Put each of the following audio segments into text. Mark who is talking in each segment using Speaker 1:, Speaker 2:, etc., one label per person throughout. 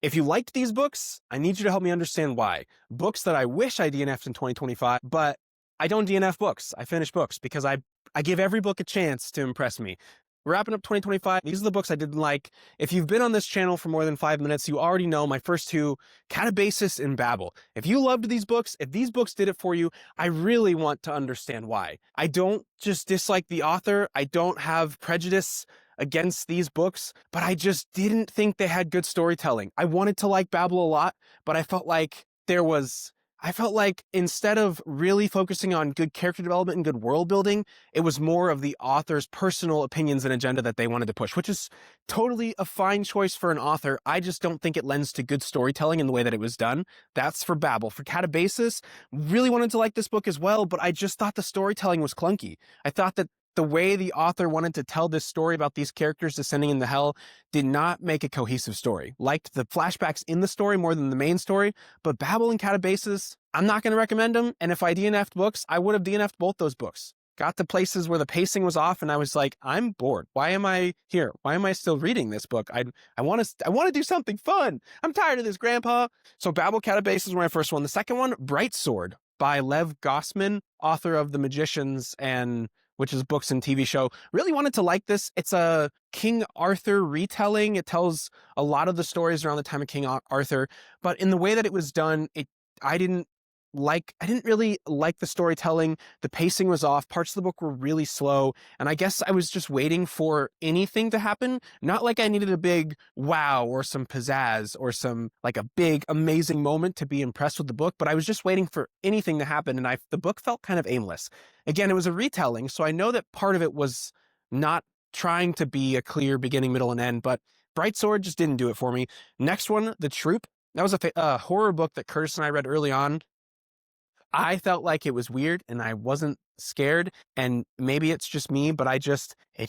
Speaker 1: If you liked these books, I need you to help me understand why. Books that I wish I DNF'd in 2025, but I don't DNF books. I finish books because I give every book a chance to impress me. Wrapping up 2025, these are the books I didn't like. If you've been on this channel for more than 5 minutes, you already know my first two, Katabasis and Babel. If you loved these books, if these books did it for you, I really want to understand why. I don't just dislike the author. I don't have prejudice against these books, but I just didn't think they had good storytelling. I wanted to like Babel a lot, but I felt like instead of really focusing on good character development and good world building, it was more of the author's personal opinions and agenda that they wanted to push, which is totally a fine choice for an author. I just don't think it lends to good storytelling in the way that it was done. That's for Babel. For Katabasis, really wanted to like this book as well, but I just thought the storytelling was clunky. I thought that the way the author wanted to tell this story about these characters descending into hell did not make a cohesive story. Liked the flashbacks in the story more than the main story, but Babel and Katabasis, I'm not going to recommend them. And if I DNF'd books, I would have DNF'd both those books. Got to places where the pacing was off and I was like, I'm bored. Why am I here? Why am I still reading this book? I want to do something fun. I'm tired of this, Grandpa. So Babel, Katabasis was my first one. The second one, Bright Sword by Lev Gossman, author of The Magicians and which is books and TV show. Really wanted to like this. It's a King Arthur retelling. It tells a lot of the stories around the time of King Arthur, but in the way that it was done, I didn't really like the storytelling. The pacing was off. Parts of the book were really slow. And I guess I was just waiting for anything to happen. Not like I needed a big wow or some pizzazz or some like a big amazing moment to be impressed with the book, but I was just waiting for anything to happen. And the book felt kind of aimless. Again, it was a retelling. So I know that part of it was not trying to be a clear beginning, middle, and end, but Bright Sword just didn't do it for me. Next one, The Troop. That was a horror book that Curtis and I read early on. I felt like it was weird and I wasn't scared, and maybe it's just me, but it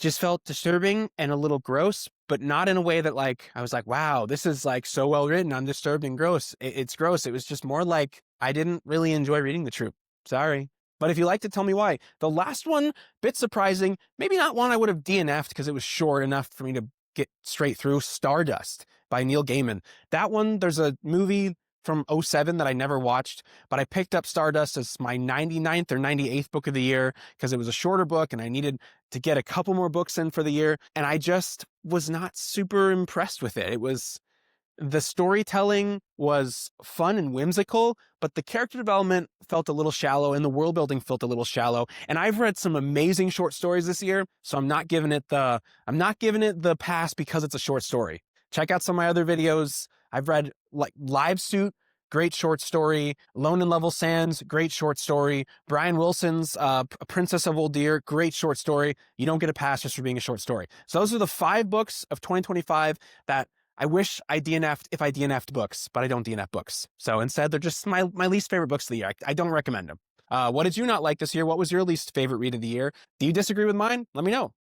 Speaker 1: just felt disturbing and a little gross, but not in a way that like, I was like, wow, this is like so well written. I'm disturbed and gross. It's gross. It was just more like, I didn't really enjoy reading The Troop. Sorry. But if you liked it, tell me why. The last one, bit surprising, maybe not one I would have DNF'd because it was short enough for me to get straight through. Stardust by Neil Gaiman. That one, there's a movie from 2007 that I never watched, but I picked up Stardust as my 99th or 98th book of the year because it was a shorter book and I needed to get a couple more books in for the year. And I just was not super impressed with it. The storytelling was fun and whimsical, but the character development felt a little shallow and the world building felt a little shallow. And I've read some amazing short stories this year, so I'm not giving it the pass because it's a short story. Check out some of my other videos. I've read like Live Suit, great short story. Lone and Level Sands, great short story. Brian Wilson's Princess of Old Deer, great short story. You don't get a pass just for being a short story. So those are the 5 books of 2025 that I wish I DNF'd if I DNF'd books, but I don't DNF books. So instead, they're just my least favorite books of the year. I don't recommend them. What did you not like this year? What was your least favorite read of the year? Do you disagree with mine? Let me know.